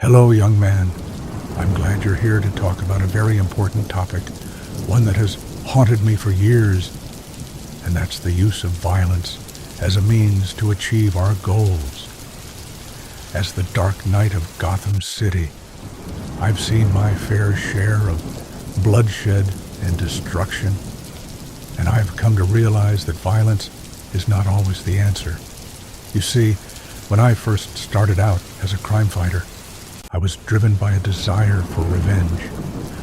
Hello, young man. I'm glad you're here to talk about a very important topic, one that has haunted me for years, and that's the use of violence as a means to achieve our goals. As the dark knight of Gotham City, I've seen my fair share of bloodshed and destruction, and I've come to realize that violence is not always the answer. You see, when I first started out as a crime fighter, I was driven by a desire for revenge,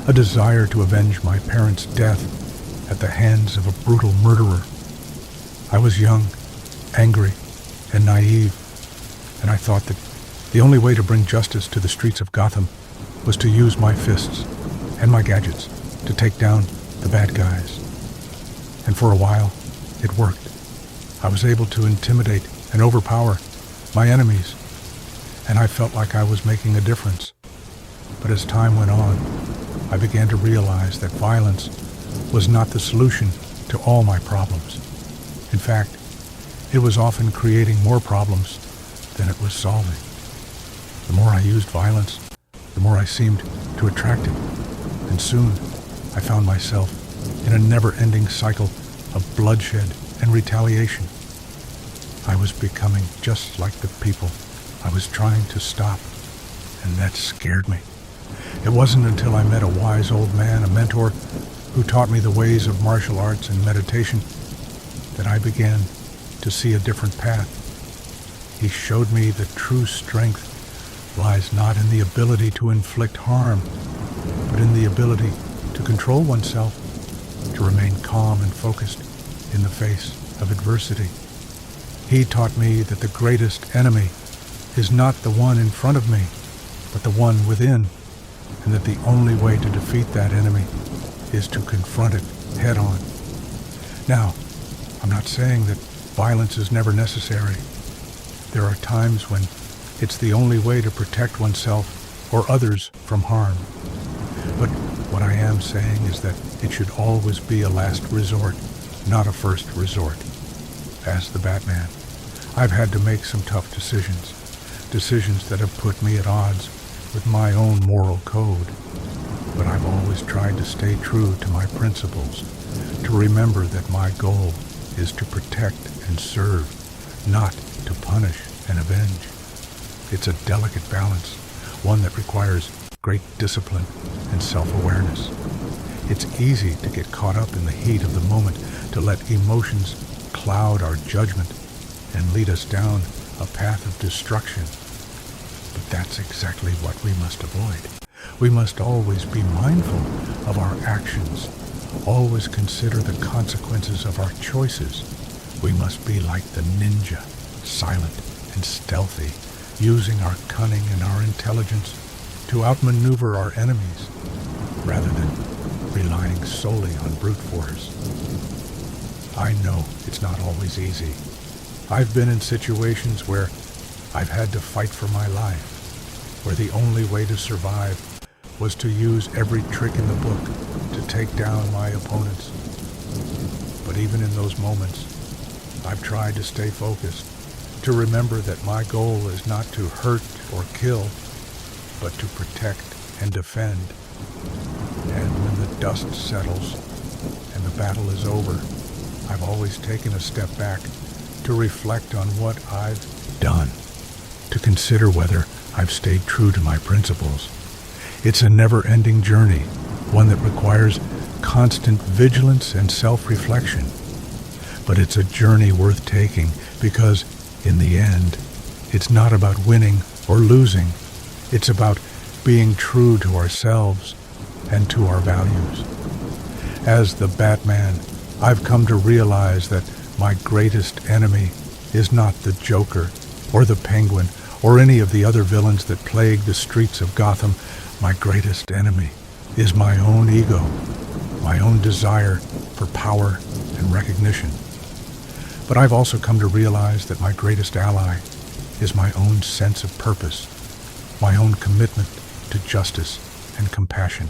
a desire to avenge my parents' death at the hands of a brutal murderer. I was young, angry, and naive, and I thought that the only way to bring justice to the streets of Gotham was to use my fists and my gadgets to take down the bad guys. And for a while, it worked. I was able to intimidate and overpower my enemies, and I felt like I was making a difference. But as time went on, I began to realize that violence was not the solution to all my problems. In fact, it was often creating more problems than it was solving. The more I used violence, the more I seemed to attract it, and soon I found myself in a never-ending cycle of bloodshed and retaliation. I was becoming just like the people I was trying to stop, and that scared me. It wasn't until I met a wise old man, a mentor, who taught me the ways of martial arts and meditation, that I began to see a different path. He showed me that true strength lies not in the ability to inflict harm, but in the ability to control oneself, to remain calm and focused in the face of adversity. He taught me that the greatest enemy is not the one in front of me, but the one within, and that the only way to defeat that enemy is to confront it head on. Now, I'm not saying that violence is never necessary. There are times when it's the only way to protect oneself or others from harm. But what I am saying is that it should always be a last resort, not a first resort. As the Batman, I've had to make some tough decisions that have put me at odds with my own moral code. But I've always tried to stay true to my principles, to remember that my goal is to protect and serve, not to punish and avenge. It's a delicate balance, one that requires great discipline and self-awareness. It's easy to get caught up in the heat of the moment, to let emotions cloud our judgment and lead us down a path of destruction. But that's exactly what we must avoid. We must always be mindful of our actions, always consider the consequences of our choices. We must be like the ninja, silent and stealthy, using our cunning and our intelligence to outmaneuver our enemies, rather than relying solely on brute force. I know it's not always easy. I've been in situations where I've had to fight for my life, where the only way to survive was to use every trick in the book to take down my opponents. But even in those moments, I've tried to stay focused, to remember that my goal is not to hurt or kill, but to protect and defend. And when the dust settles and the battle is over, I've always taken a step back to reflect on what I've done, to consider whether I've stayed true to my principles. It's a never-ending journey, one that requires constant vigilance and self-reflection. But it's a journey worth taking because, in the end, it's not about winning or losing. It's about being true to ourselves and to our values. As the Batman, I've come to realize that my greatest enemy is not the Joker or the Penguin or any of the other villains that plague the streets of Gotham. My greatest enemy is my own ego, my own desire for power and recognition. But I've also come to realize that my greatest ally is my own sense of purpose, my own commitment to justice and compassion.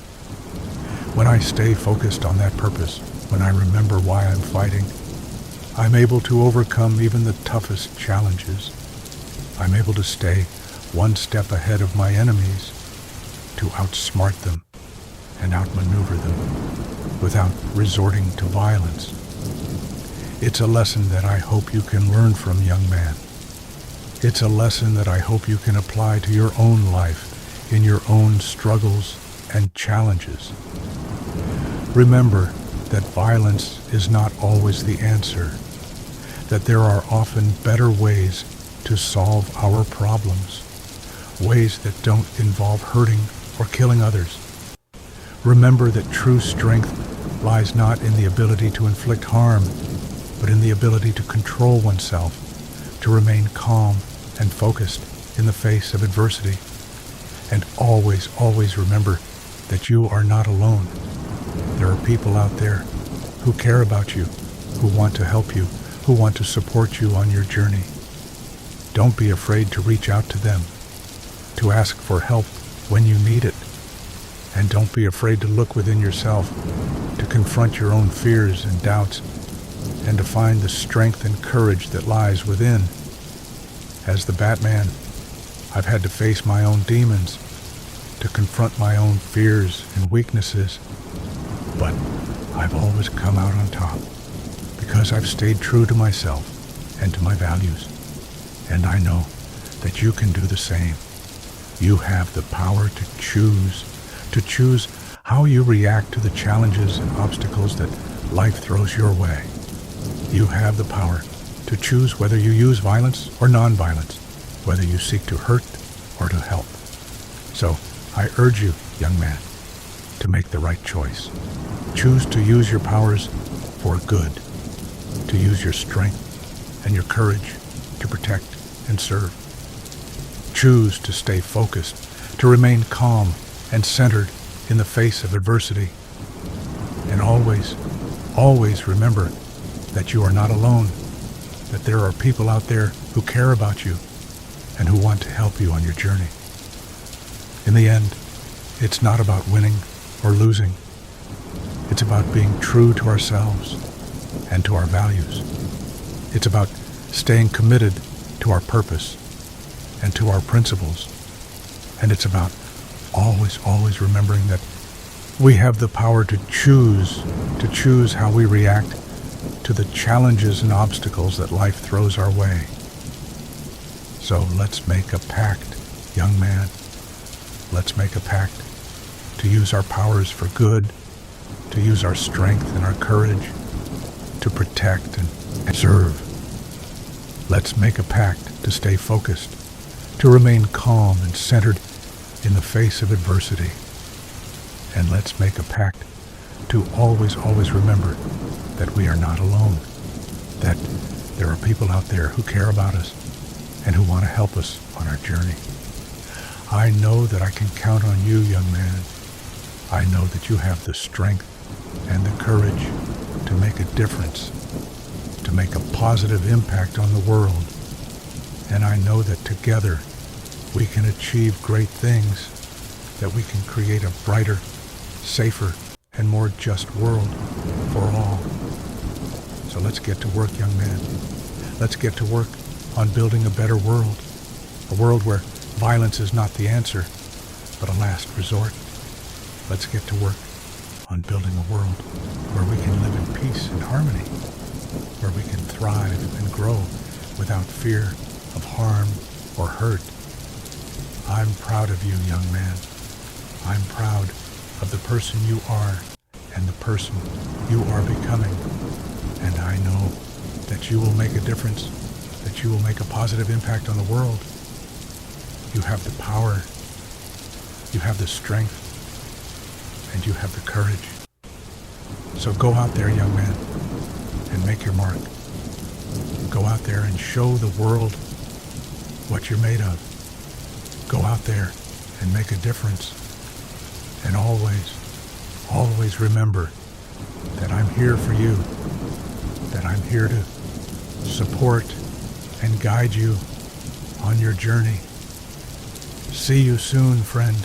When I stay focused on that purpose, when I remember why I'm fighting, I'm able to overcome even the toughest challenges. I'm able to stay one step ahead of my enemies, to outsmart them and outmaneuver them without resorting to violence. It's a lesson that I hope you can learn from, young man. It's a lesson that I hope you can apply to your own life, in your own struggles and challenges. Remember that violence is not always the answer, that there are often better ways to solve our problems, ways that don't involve hurting or killing others. Remember that true strength lies not in the ability to inflict harm, but in the ability to control oneself, to remain calm and focused in the face of adversity. And always, always remember that you are not alone. There are people out there who care about you, who want to help you, who want to support you on your journey. Don't be afraid to reach out to them, to ask for help when you need it. And don't be afraid to look within yourself, to confront your own fears and doubts, and to find the strength and courage that lies within. As the Batman, I've had to face my own demons, to confront my own fears and weaknesses, but I've always come out on top because I've stayed true to myself and to my values. And I know that you can do the same. You have the power to choose how you react to the challenges and obstacles that life throws your way. You have the power to choose whether you use violence or nonviolence, whether you seek to hurt or to help. So I urge you, young man, to make the right choice. Choose to use your powers for good, to use your strength and your courage to protect and serve. Choose to stay focused, to remain calm and centered in the face of adversity. And always, always remember that you are not alone, that there are people out there who care about you and who want to help you on your journey. In the end, it's not about winning or losing. It's about being true to ourselves and to our values. It's about staying committed to our purpose and to our principles. And it's about always, always remembering that we have the power to choose how we react to the challenges and obstacles that life throws our way. So let's make a pact, young man. Let's make a pact to use our powers for good, to use our strength and our courage to protect and serve. Let's make a pact to stay focused, to remain calm and centered in the face of adversity. And let's make a pact to always, always remember that we are not alone, that there are people out there who care about us and who want to help us on our journey. I know that I can count on you, young man. I know that you have the strength and the courage to make a difference, to make a positive impact on the world. And I know that together we can achieve great things, that we can create a brighter, safer, and more just world for all. So let's get to work, young man. Let's get to work on building a better world, a world where violence is not the answer, but a last resort. Let's get to work on building a world where we can live in peace and harmony, where we can thrive and grow without fear of harm or hurt. I'm proud of you, young man. I'm proud of the person you are and the person you are becoming. And I know that you will make a difference, that you will make a positive impact on the world. You have the power, you have the strength, and you have the courage. So go out there, young man, and make your mark. Go out there and show the world what you're made of. Go out there and make a difference. And always, always remember that I'm here for you, that I'm here to support and guide you on your journey. See you soon, friend.